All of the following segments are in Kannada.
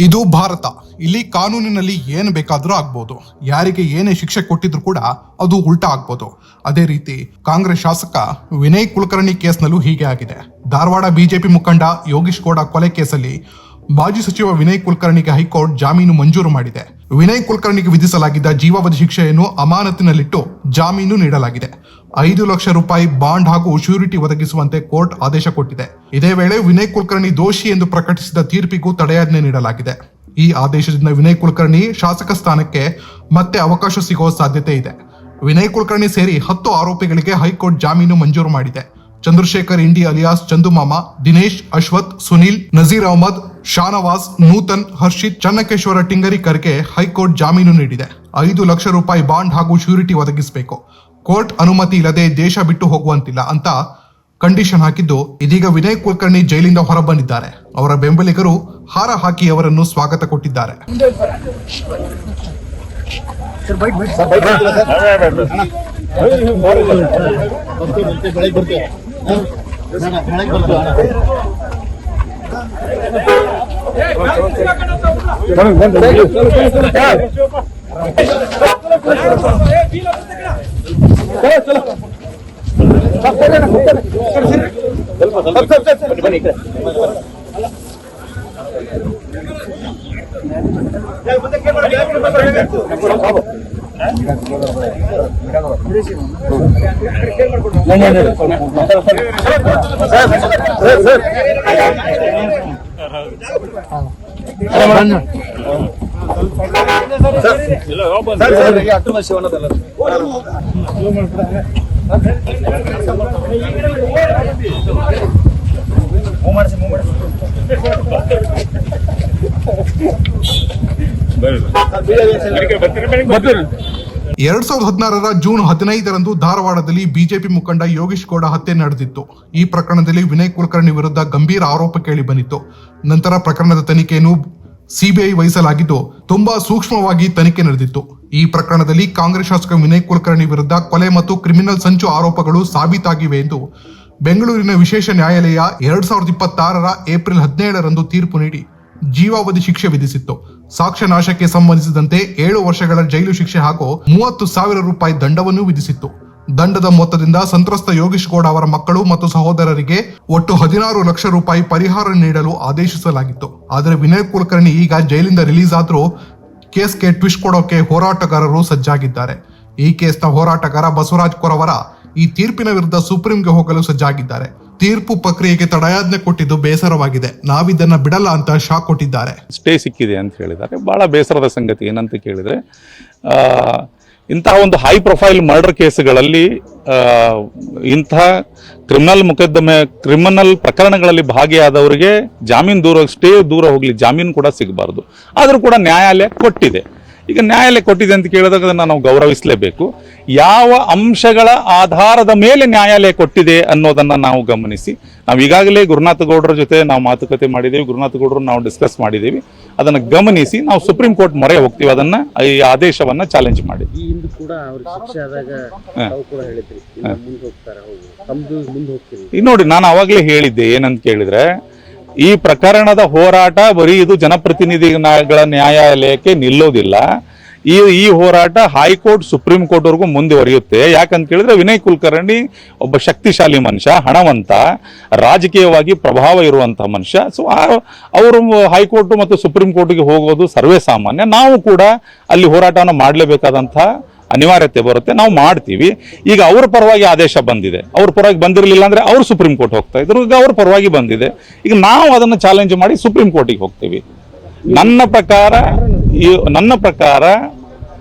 ಇದು ಭಾರತ. ಇಲ್ಲಿ ಕಾನೂನಿನಲ್ಲಿ ಏನು ಬೇಕಾದರೂ ಆಗ್ಬೋದು. ಯಾರಿಗೆ ಏನೇ ಶಿಕ್ಷೆ ಕೊಟ್ಟಿದ್ರು ಕೂಡ ಅದು ಉಲ್ಟಾ ಆಗ್ಬೋದು. ಅದೇ ರೀತಿ ಕಾಂಗ್ರೆಸ್ ಶಾಸಕ ವಿನಯ್ ಕುಲಕರ್ಣಿ ಕೇಸ್ನಲ್ಲೂ ಹೀಗೆ ಆಗಿದೆ. ಧಾರವಾಡ ಬಿಜೆಪಿ ಮುಖಂಡ ಯೋಗೀಶ್ ಗೌಡ ಕೊಲೆ ಕೇಸಲ್ಲಿ ಮಾಜಿ ಸಚಿವ ವಿನಯ್ ಕುಲಕರ್ಣಿಗೆ ಹೈಕೋರ್ಟ್ ಜಾಮೀನು ಮಂಜೂರು ಮಾಡಿದೆ. ವಿನಯ್ ಕುಲಕರ್ಣಿಗೆ ವಿಧಿಸಲಾಗಿದ್ದ ಜೀವಾವಧಿ ಶಿಕ್ಷೆಯನ್ನು ಅಮಾನತಿನಲ್ಲಿಟ್ಟು ಜಾಮೀನು ನೀಡಲಾಗಿದೆ. 5 ಲಕ್ಷ ರೂಪಾಯಿ ಬಾಂಡ್ ಹಾಗೂ ಶ್ಯೂರಿಟಿ ಒದಗಿಸುವಂತೆ ಕೋರ್ಟ್ ಆದೇಶ ಕೊಟ್ಟಿದೆ. ಇದೇ ವೇಳೆ ವಿನಯ್ ಕುಲಕರ್ಣಿ ದೋಷಿ ಎಂದು ಪ್ರಕಟಿಸಿದ ತೀರ್ಪಿಗೂ ತಡೆಯಾಜ್ಞೆ ನೀಡಲಾಗಿದೆ. ಈ ಆದೇಶದಿಂದ ವಿನಯ್ ಕುಲಕರ್ಣಿ ಶಾಸಕ ಸ್ಥಾನಕ್ಕೆ ಮತ್ತೆ ಅವಕಾಶ ಸಿಗುವ ಸಾಧ್ಯತೆ ಇದೆ. ವಿನಯ್ ಕುಲಕರ್ಣಿ ಸೇರಿ 10 ಆರೋಪಿಗಳಿಗೆ ಹೈಕೋರ್ಟ್ ಜಾಮೀನು ಮಂಜೂರು ಮಾಡಿದೆ. ಚಂದ್ರಶೇಖರ್ ಇಂಡಿ ಅಲಿಯಾಸ್ ಚಂದುಮಾಮ, ದಿನೇಶ್, ಅಶ್ವಥ್, ಸುನೀಲ್, ನಜೀರ್ ಅಹಮದ್, ಶಾನವಾಸ್, ನೂತನ್, ಹರ್ಷಿತ್, ಚನ್ನಕೇಶ್ವರ ಟಿಂಗರಿಕರ್ಗೆ ಹೈಕೋರ್ಟ್ ಜಾಮೀನು ನೀಡಿದೆ. 5 ಲಕ್ಷ ರೂಪಾಯಿ ಬಾಂಡ್ ಹಾಗೂ ಶ್ಯೂರಿಟಿ ಒದಗಿಸಬೇಕು. ಕೋರ್ಟ್ ಅನುಮತಿ ಇಲ್ಲದೆ ದೇಶ ಬಿಟ್ಟು ಹೋಗುವಂತಿಲ್ಲ ಅಂತ ಕಂಡೀಷನ್ ಹಾಕಿದ್ದು, ಇದೀಗ ವಿನಯ್ ಕುಲಕರ್ಣಿ ಜೈಲಿಂದ ಹೊರಬಂದಿದ್ದಾರೆ. ಅವರ ಬೆಂಬಲಿಗರು ಹಾರ ಹಾಕಿ ಅವರನ್ನು ಸ್ವಾಗತ ಕೊಟ್ಟಿದ್ದಾರೆ. ಎರಡ್ 2016 ಜೂನ್ 15ರಂದು ಧಾರವಾಡದಲ್ಲಿ ಬಿಜೆಪಿ ಮುಖಂಡ ಯೋಗೀಶ್ ಗೌಡ ಹತ್ಯೆ ನಡೆದಿತ್ತು. ಈ ಪ್ರಕರಣದಲ್ಲಿ ವಿನಯ್ ಕುಲಕರ್ಣಿ ವಿರುದ್ಧ ಗಂಭೀರ ಆರೋಪ ಕೇಳಿ ಬಂದಿತ್ತು. ನಂತರ ಪ್ರಕರಣದ ತನಿಖೆಯನ್ನು ಸಿಬಿಐ ವಹಿಸಲಾಗಿದ್ದು ತುಂಬಾ ಸೂಕ್ಷ್ಮವಾಗಿ ತನಿಖೆ ನಡೆದಿತ್ತು. ಈ ಪ್ರಕರಣದಲ್ಲಿ ಕಾಂಗ್ರೆಸ್ ಶಾಸಕ ವಿನಯ್ ಕುಲಕರ್ಣಿ ವಿರುದ್ಧ ಕೊಲೆ ಮತ್ತು ಕ್ರಿಮಿನಲ್ ಸಂಚು ಆರೋಪಗಳು ಸಾಬೀತಾಗಿವೆ ಎಂದು ಬೆಂಗಳೂರಿನ ವಿಶೇಷ ನ್ಯಾಯಾಲಯ 2026 ಏಪ್ರಿಲ್ 17ರಂದು ತೀರ್ಪು ನೀಡಿ ಜೀವಾವಧಿ ಶಿಕ್ಷೆ ವಿಧಿಸಿತ್ತು. ಸಾಕ್ಷ್ಯ ನಾಶಕ್ಕೆ ಸಂಬಂಧಿಸಿದಂತೆ 7 ವರ್ಷಗಳ ಜೈಲು ಶಿಕ್ಷೆ ಹಾಗೂ 30,000 ರೂಪಾಯಿ ದಂಡವನ್ನು ವಿಧಿಸಿತ್ತು. ದಂಡದ ಮೊತ್ತದಿಂದ ಸಂತ್ರಸ್ತ ಯೋಗೀಶ್ ಗೌಡ ಅವರ ಮಕ್ಕಳು ಮತ್ತು ಸಹೋದರರಿಗೆ ಒಟ್ಟು 16 ಲಕ್ಷ ರೂಪಾಯಿ ಪರಿಹಾರ ನೀಡಲು ಆದೇಶಿಸಲಾಗಿತ್ತು. ಆದರೆ ವಿನಯ್ ಕುಲಕರ್ಣಿ ಈಗ ಜೈಲಿಂದ ರಿಲೀಸ್ ಆದ್ರೂ ಕೇಸ್ಗೆ ಟ್ವಿಸ್ಟ್ ಕೊಡೋಕೆ ಹೋರಾಟಗಾರರು ಸಜ್ಜಾಗಿದ್ದಾರೆ. ಈ ಕೇಸ್ನ ಹೋರಾಟಗಾರ ಬಸವರಾಜ್ ಕೊರವರ ಈ ತೀರ್ಪಿನ ವಿರುದ್ಧ ಸುಪ್ರೀಂಗೆ ಹೋಗಲು ಸಜ್ಜಾಗಿದ್ದಾರೆ. ತೀರ್ಪು ಪ್ರಕ್ರಿಯೆಗೆ ತಡೆಯಾಜ್ಞೆ ಕೊಟ್ಟಿದ್ದು ಬೇಸರವಾಗಿದೆ, ನಾವಿದನ್ನ ಬಿಡಲ್ಲ ಅಂತ ಶಾಕ್ ಕೊಟ್ಟಿದ್ದಾರೆ. ಸ್ಟೇ ಸಿಕ್ಕಿದೆ ಅಂತ ಹೇಳಿದ್ದಾರೆ. ಬಹಳ ಬೇಸರದ ಸಂಗತಿ ಏನಂತ ಕೇಳಿದ್ರೆ, ಇಂತಹ ಒಂದು ಹೈ ಪ್ರೊಫೈಲ್ ಮರ್ಡರ್ ಕೇಸ್ಗಳಲ್ಲಿ ಇಂತಹ ಕ್ರಿಮಿನಲ್ ಪ್ರಕರಣಗಳಲ್ಲಿ ಭಾಗಿಯಾದವರಿಗೆ ಜಾಮೀನು ಸ್ಟೇ ದೂರ ಹೋಗ್ಲಿ, ಜಾಮೀನು ಕೂಡ ಸಿಗಬಾರ್ದು. ಆದರೂ ಕೂಡ ನ್ಯಾಯಾಲಯ ಕೊಟ್ಟಿದೆ. ಈಗ ನ್ಯಾಯಾಲಯ ಕೊಟ್ಟಿದೆ ಅಂತ ಕೇಳಿದಾಗ ಅದನ್ನು ನಾವು ಗೌರವಿಸಲೇಬೇಕು. ಯಾವ ಅಂಶಗಳ ಆಧಾರದ ಮೇಲೆ ನ್ಯಾಯಾಲಯ ಕೊಟ್ಟಿದೆ ಅನ್ನೋದನ್ನು ನಾವು ಗಮನಿಸಿ, ನಾವು ಈಗಾಗಲೇ ಗುರುನಾಥ ಗೌಡರ ಜೊತೆ ನಾವು ಮಾತುಕತೆ ಮಾಡಿದ್ದೇವೆ, ಗುರುನಾಥ ಗೌಡರು ನಾವು ಡಿಸ್ಕಸ್ ಮಾಡಿದ್ದೇವೆ. ಅದನ್ನು ಗಮನಿಸಿ ನಾವು ಸುಪ್ರೀಂ ಕೋರ್ಟ್ ಮೊರೆ ಹೋಗ್ತೀವಿ, ಅದನ್ನ ಈ ಆದೇಶವನ್ನ ಚಾಲೆಂಜ್ ಮಾಡಿ. ಈಗ ನೋಡಿ, ನಾನು ಅವಾಗಲೇ ಹೇಳಿದ್ದೆ ಏನಂತ ಕೇಳಿದ್ರೆ, ಈ ಪ್ರಕರಣದ ಹೋರಾಟ ಬರೀ ಇದು ಜನಪ್ರತಿನಿಧಿಗಳ ನ್ಯಾಯಾಲಯಕ್ಕೆ ನಿಲ್ಲೋದಿಲ್ಲ. ಈ ಹೋರಾಟ ಹೈಕೋರ್ಟ್ ಸುಪ್ರೀಂ ಕೋರ್ಟ್ ವರೆಗೂ ಮುಂದುವರಿಯುತ್ತೆ. ಯಾಕಂತ ಕೇಳಿದ್ರೆ ವಿನಯ್ ಕುಲಕರ್ಣಿ ಒಬ್ಬ ಶಕ್ತಿಶಾಲಿ ಮನುಷ್ಯ, ಹಣವಂತ, ರಾಜಕೀಯವಾಗಿ ಪ್ರಭಾವ ಇರುವಂತಹ ಮನುಷ್ಯ. ಸೊ ಅವರು ಹೈಕೋರ್ಟ್ ಮತ್ತು ಸುಪ್ರೀಂ ಕೋರ್ಟ್ಗೆ ಹೋಗೋದು ಸರ್ವೇ ಸಾಮಾನ್ಯ. ನಾವು ಕೂಡ ಅಲ್ಲಿ ಹೋರಾಟವನ್ನು ಮಾಡಲೇಬೇಕಾದಂತಹ ಅನಿವಾರ್ಯತೆ ಬರುತ್ತೆ, ನಾವು ಮಾಡ್ತೀವಿ. ಈಗ ಅವ್ರ ಪರವಾಗಿ ಆದೇಶ ಬಂದಿದೆ, ಅವ್ರ ಪರವಾಗಿ ಬಂದಿರಲಿಲ್ಲ ಅಂದ್ರೆ ಅವ್ರು ಸುಪ್ರೀಂ ಕೋರ್ಟ್ ಹೋಗ್ತಾ ಇದ್ರು. ಈಗ ಅವ್ರ ಪರವಾಗಿ ಬಂದಿದೆ, ಈಗ ನಾವು ಅದನ್ನು ಚಾಲೆಂಜ್ ಮಾಡಿ ಸುಪ್ರೀಂ ಕೋರ್ಟಿಗೆ ಹೋಗ್ತೀವಿ. ನನ್ನ ಪ್ರಕಾರ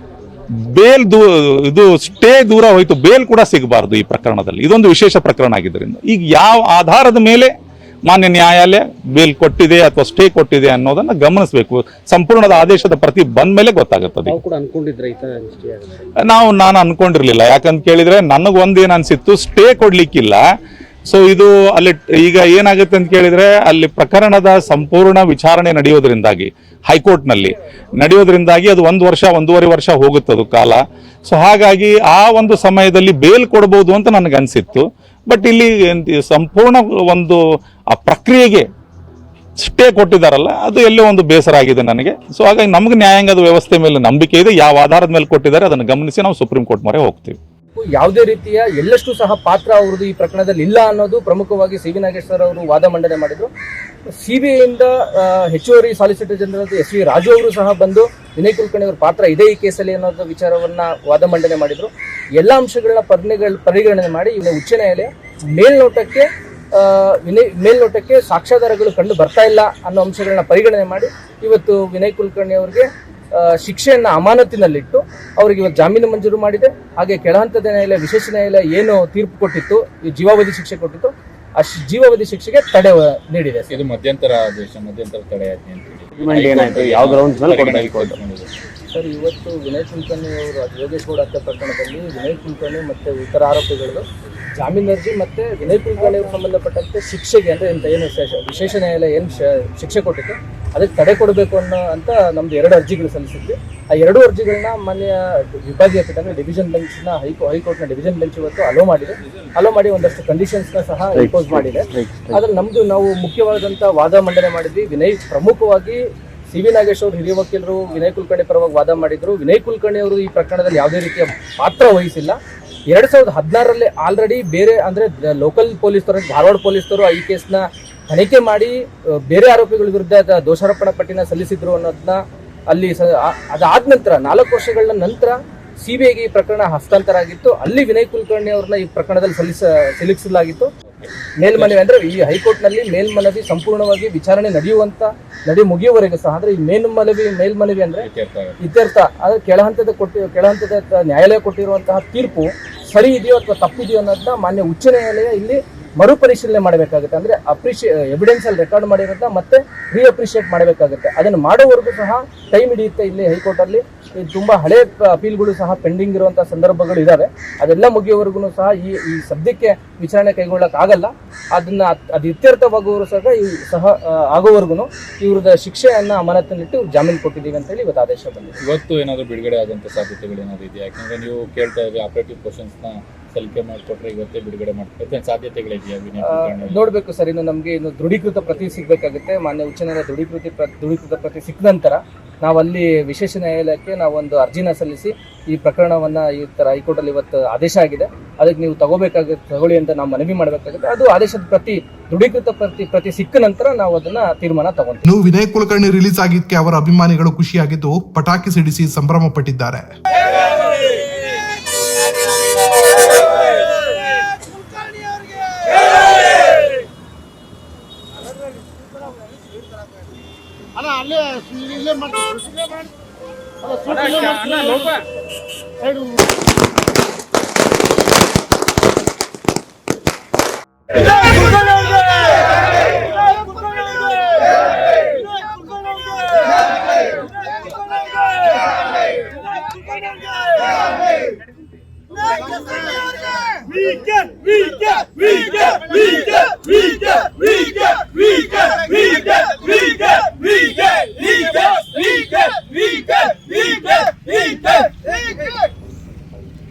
ಬೇಲ್ ಇದು ಸ್ಟೇ ದೂರ ಹೋಯ್ತು, ಬೇಲ್ ಕೂಡ ಸಿಗಬಾರ್ದು ಈ ಪ್ರಕರಣದಲ್ಲಿ. ಇದೊಂದು ವಿಶೇಷ ಪ್ರಕರಣ ಆಗಿದ್ದರಿಂದ ಈಗ ಯಾವ ಆಧಾರದ ಮೇಲೆ ಮಾನ್ಯ ನ್ಯಾಯಾಲಯ ಬೇಲ್ ಕೊಟ್ಟಿದೆ ಅಥವಾ ಸ್ಟೇ ಕೊಟ್ಟಿದೆ ಅನ್ನೋದನ್ನ ಗಮನಿಸಬೇಕು. ಸಂಪೂರ್ಣದ ಆದೇಶದ ಪ್ರತಿ ಬಂದ ಮೇಲೆ ಗೊತ್ತಾಗುತ್ತದೆ. ನಾನು ಅನ್ಕೊಂಡಿರ್ಲಿಲ್ಲ. ಯಾಕಂತ ಕೇಳಿದ್ರೆ ನನಗೊಂದೇನು ಅನ್ಸಿತ್ತು, ಸ್ಟೇ ಕೊಡ್ಲಿಕ್ಕಿಲ್ಲ. ಸೊ ಇದು ಅಲ್ಲಿ ಈಗ ಏನಾಗುತ್ತೆ ಅಂತ ಕೇಳಿದ್ರೆ, ಅಲ್ಲಿ ಪ್ರಕರಣದ ಸಂಪೂರ್ಣ ವಿಚಾರಣೆ ನಡೆಯೋದ್ರಿಂದಾಗಿ ಹೈಕೋರ್ಟ್ನಲ್ಲಿ ನಡೆಯೋದ್ರಿಂದಾಗಿ ಅದು 1 ವರ್ಷ 1.5 ವರ್ಷ ಹೋಗುತ್ತದು ಕಾಲ. ಸೊ ಹಾಗಾಗಿ ಆ ಒಂದು ಸಮಯದಲ್ಲಿ ಬೇಲ್ ಕೊಡಬಹುದು ಅಂತ ನನಗೆ ಅನ್ಸಿತ್ತು. ಬಟ್ ಇಲ್ಲಿ ಸಂಪೂರ್ಣ ಒಂದು ಆ ಪ್ರಕ್ರಿಯೆಗೆ ಸ್ಟೇ ಕೊಟ್ಟಿದ್ದಾರಲ್ಲ ಅದು ಎಲ್ಲೋ ಒಂದು ಬೇಸರ ಆಗಿದೆ ನನಗೆ. ಸೊ ಹಾಗಾಗಿ ನಮ್ಗೆ ನ್ಯಾಯಾಂಗದ ವ್ಯವಸ್ಥೆ ಮೇಲೆ ನಂಬಿಕೆ ಇದೆ. ಯಾವ ಆಧಾರದ ಮೇಲೆ ಕೊಟ್ಟಿದ್ದಾರೆ ಅದನ್ನು ಗಮನಿಸಿ ನಾವು ಸುಪ್ರೀಂ ಕೋರ್ಟ್ ಮೊರೆ ಹೋಗ್ತೀವಿ. ಯಾವುದೇ ರೀತಿಯ ಎಳ್ಳಷ್ಟು ಸಹ ಪಾತ್ರ ಅವ್ರದ್ದು ಈ ಪ್ರಕರಣದಲ್ಲಿ ಇಲ್ಲ ಅನ್ನೋದು ಪ್ರಮುಖವಾಗಿ ಸಿ ವಿ ನಾಗೇಶ್ವರ ಅವರು ವಾದ ಮಂಡನೆ ಮಾಡಿದ್ರು. ಸಿಬಿಐಯಿಂದ ಹೆಚ್ಚುವರಿ solicitor general S V Raju ಅವರು ಸಹ ಬಂದು ವಿನಯ್ ಕುಲಕರ್ಣಿ ಅವರ ಪಾತ್ರ ಇದೆ ಈ ಕೇಸಲ್ಲಿ ಅನ್ನೋದು ವಿಚಾರವನ್ನ ವಾದ ಮಂಡನೆ ಮಾಡಿದ್ರು. ಎಲ್ಲ ಅಂಶಗಳನ್ನ ಪರಿಗಣನೆ ಮಾಡಿ ಉಚ್ಚ ನ್ಯಾಯಾಲಯ ಮೇಲ್ನೋಟಕ್ಕೆ ಸಾಕ್ಷ್ಯಾಧಾರಗಳು ಕಂಡು ಬರ್ತಾ ಇಲ್ಲ ಅನ್ನೋ ಅಂಶಗಳನ್ನ ಪರಿಗಣನೆ ಮಾಡಿ ಇವತ್ತು ವಿನಯ್ ಕುಲಕರ್ಣಿ ಅವರಿಗೆ ಶಿಕ್ಷೆಯನ್ನ ಅಮಾನತಿನಲ್ಲಿಟ್ಟು ಅವರಿಗೆ ಇವತ್ತು ಜಾಮೀನು ಮಂಜೂರು ಮಾಡಿದೆ. ಹಾಗೆ ಕೆಳಹಂತದ ನ್ಯಾಯಾಲಯ ವಿಶೇಷ ನ್ಯಾಯಾಲಯ ಏನು ತೀರ್ಪು ಕೊಟ್ಟಿತ್ತು, ಈ ಜೀವಾವಧಿ ಶಿಕ್ಷೆ ಕೊಟ್ಟಿತ್ತು, ಆ ಜೀವಾವಧಿ ಶಿಕ್ಷೆಗೆ ತಡೆ ನೀಡಿದೆ. ಇದು ಮಧ್ಯಂತರ ತಡೆ ಸರ್, ಇವತ್ತು ವಿನಯ್ ಕುಲಕರ್ಣಿ ಅವರು ಯೋಗೇಶ್ ಗೌಡ ಹತ್ಯೆ ಪ್ರಕರಣದಲ್ಲಿ ವಿನಯ್ ಕುಲಕರ್ಣಿ ಮತ್ತು ಇತರ ಆರೋಪಿಗಳು ಜಾಮೀನು ಅರ್ಜಿ ಮತ್ತು ವಿನಯ್ ಕುಲಕರ್ಣಿ ಅವರು ಸಂಬಂಧಪಟ್ಟಂತೆ ಶಿಕ್ಷೆಗೆ ಅಂದರೆ ಏನು ವಿಶೇಷ ನ್ಯಾಯಾಲಯ ಏನು ಶಿಕ್ಷೆ ಕೊಟ್ಟಿತ್ತು ಅದಕ್ಕೆ ತಡೆ ಕೊಡಬೇಕು ಅಂತ ನಮ್ದು 2 ಅರ್ಜಿಗಳು ಸಲ್ಲಿಸಿದ್ವಿ. ಆ 2 ಅರ್ಜಿಗಳನ್ನ ಮಾನ್ಯ ವಿಭಾಗೀಯ ಪೀಠ ಅಂದರೆ ಡಿವಿಷನ್ ಬೆಂಚ್ನ ಹೈಕೋರ್ಟ್ನ ಡಿವಿಷನ್ ಬೆಂಚ್ ಇವತ್ತು ಅಲೋ ಮಾಡಿ ಒಂದಷ್ಟು ಕಂಡೀಷನ್ಸ್ನ ಸಹ ಇಂಪೋಸ್ ಮಾಡಿದೆ. ಆದರೆ ನಾವು ಮುಖ್ಯವಾದಂಥ ವಾದ ಮಂಡನೆ ಮಾಡಿದ್ವಿ. ವಿನಯ್ ಪ್ರಮುಖವಾಗಿ ಸಿ ವಿ ನಾಗೇಶ್ ಅವರು ಹಿರಿಯ ವಕೀಲರು ವಿನಯ್ ಕುಲಕರ್ಣಿ ಪರವಾಗಿ ವಾದ ಮಾಡಿದ್ರು. ವಿನಯ್ ಕುಲಕರ್ಣಿ ಅವರು ಈ ಪ್ರಕರಣದಲ್ಲಿ ಯಾವುದೇ ರೀತಿಯ ಪಾತ್ರ ವಹಿಸಿಲ್ಲ. 2016ರಲ್ಲಿ ಆಲ್ರೆಡಿ ಬೇರೆ ಅಂದರೆ ಲೋಕಲ್ ಪೊಲೀಸರು, ಧಾರವಾಡ ಪೊಲೀಸರು ಈ ಕೇಸ್ನ ತನಿಖೆ ಮಾಡಿ ಬೇರೆ ಆರೋಪಿಗಳ ವಿರುದ್ಧ ದೋಷಾರೋಪಣಾ ಪಟ್ಟಿನ ಸಲ್ಲಿಸಿದ್ರು ಅನ್ನೋದನ್ನ ಅಲ್ಲಿ ಅದಾದ ನಂತರ 4 ವರ್ಷಗಳ ನಂತರ ಸಿಬಿಐಗೆ ಈ ಪ್ರಕರಣ ಹಸ್ತಾಂತರ ಆಗಿತ್ತು. ಅಲ್ಲಿ ವಿನಯ್ ಕುಲಕರ್ಣಿ ಅವ್ರನ್ನ ಈ ಪ್ರಕರಣದಲ್ಲಿ ಸಿಲುಕಿಸಲಾಗಿತ್ತು. ಮೇಲ್ಮನವಿ ಅಂದ್ರೆ ಈ ಹೈಕೋರ್ಟ್ನಲ್ಲಿ ಮೇಲ್ಮನವಿ ಸಂಪೂರ್ಣವಾಗಿ ವಿಚಾರಣೆ ಮುಗಿಯುವವರೆಗೂ ಸಹ ಅಂದ್ರೆ ಈ ಮೇಲ್ಮನವಿ ಅಂದ್ರೆ ಇತ್ಯರ್ಥ ಆದ್ರೆ ಕೆಳಹಂತದ ನ್ಯಾಯಾಲಯ ಕೊಟ್ಟಿರುವಂತಹ ತೀರ್ಪು ಸರಿ ಇದೆಯೋ ಅಥವಾ ತಪ್ಪಿದೆಯೋ ಅನ್ನೋದನ್ನ ಮಾನ್ಯ ಉಚ್ಚ ನ್ಯಾಯಾಲಯ ಇಲ್ಲಿ ಮರುಪರಿಶೀಲನೆ ಮಾಡಬೇಕಾಗುತ್ತೆ. ಅಂದ್ರೆ ಎವಿಡೆನ್ಸ್ ಅಲ್ಲಿ ರೆಕಾರ್ಡ್ ಮಾಡಿರೋದನ್ನ ಮತ್ತೆ ರೀಅಪ್ರಿಷಿಯೇಟ್ ಮಾಡಬೇಕಾಗುತ್ತೆ. ಅದನ್ನು ಮಾಡೋವರೆಗೂ ಸಹ ಟೈಮ್ ಹಿಡಿಯುತ್ತೆ. ಇಲ್ಲಿ ಹೈಕೋರ್ಟ್ ಅಲ್ಲಿ ತುಂಬಾ ಹಳೆ ಅಪೀಲ್ಗಳು ಸಹ ಪೆಂಡಿಂಗ್ ಇರುವಂತಹ ಸಂದರ್ಭಗಳು ಇದಾವೆ. ಅದೆಲ್ಲ ಮುಗಿಯುವವರೆಗೂ ಸಹ ಈ ಸದ್ಯಕ್ಕೆ ವಿಚಾರಣೆ ಕೈಗೊಳ್ಳಕ್ ಆಗಲ್ಲ. ಅದು ಇತ್ಯರ್ಥವಾಗುವವರು ಸಹ ಆಗೋವರೆಗೂ ಇವ್ರದ ಶಿಕ್ಷೆಯನ್ನ ಅಮಾನತಿನಲ್ಲಿಟ್ಟು ಜಾಮೀನು ಕೊಟ್ಟಿದ್ದೀವಿ ಅಂತ ಹೇಳಿ ಇವತ್ತು ಆದೇಶ ಬಂದಿದೆ. ಇವತ್ತು ಏನಾದ್ರು ಬಿಡುಗಡೆ ಆದಂತ ಸಾಧ್ಯತೆಗಳು ಏನಾದ್ರು ಇದೆಯಾ? ಯಾಕಂದ್ರೆ ನೀವು ಕೇಳ್ತಾ ಇದ್ರೆ ಆಪರೇಟಿವ್ ಕ್ವಶನ್ಸ್ ನ ಸಲಿಕೆ ಮಾಡಿಕೊಟ್ರೆ ಇವತ್ತೇ ಬಿಡುಗಡೆ ಮಾಡ್ತಾರೆ ಸಾಧ್ಯತೆಗಳಿದೆಯಾ? ನೋಡ್ಬೇಕು ಸರ್, ನಮ್ಗೆ ದೃಢೀಕೃತ ಪ್ರತಿ ಸಿಗ್ಬೇಕಾಗುತ್ತೆ. ಮಾನ್ಯ ಉಚ್ಚ ನ್ಯಾಯಾಲಯ ದೃಢೀಕೃತ ಪ್ರತಿ ಸಿಕ್ಕ ನಂತರ ನಾವಲ್ಲಿ ವಿಶೇಷ ನ್ಯಾಯಾಲಯಕ್ಕೆ ನಾವೊಂದು ಅರ್ಜಿನ ಸಲ್ಲಿಸಿ ಈ ಪ್ರಕರಣವನ್ನ ಈ ತರ ಹೈಕೋರ್ಟ್ ಅಲ್ಲಿ ಇವತ್ತು ಆದೇಶ ಆಗಿದೆ, ಅದಕ್ಕೆ ನೀವು ತಗೊಳ್ಳಿ ಅಂತ ನಾವು ಮನವಿ ಮಾಡಬೇಕಾಗುತ್ತೆ. ಅದು ಆದೇಶದ ದೃಢೀಕೃತ ಪ್ರತಿ ಸಿಕ್ಕ ನಂತರ ನಾವು ಅದನ್ನ ತೀರ್ಮಾನ ತಗೊಂತೀವಿ. ಇನ್ನು ವಿನಯ್ ಕುಲಕರ್ಣಿ ರಿಲೀಸ್ ಆಗಿದ್ದಕ್ಕೆ ಅವರ ಅಭಿಮಾನಿಗಳು ಖುಷಿಯಾಗಿದ್ದು ಪಟಾಕಿ ಸಿಡಿಸಿ ಸಂಭ್ರಮ ಪಟ್ಟಿದ್ದಾರೆ. We get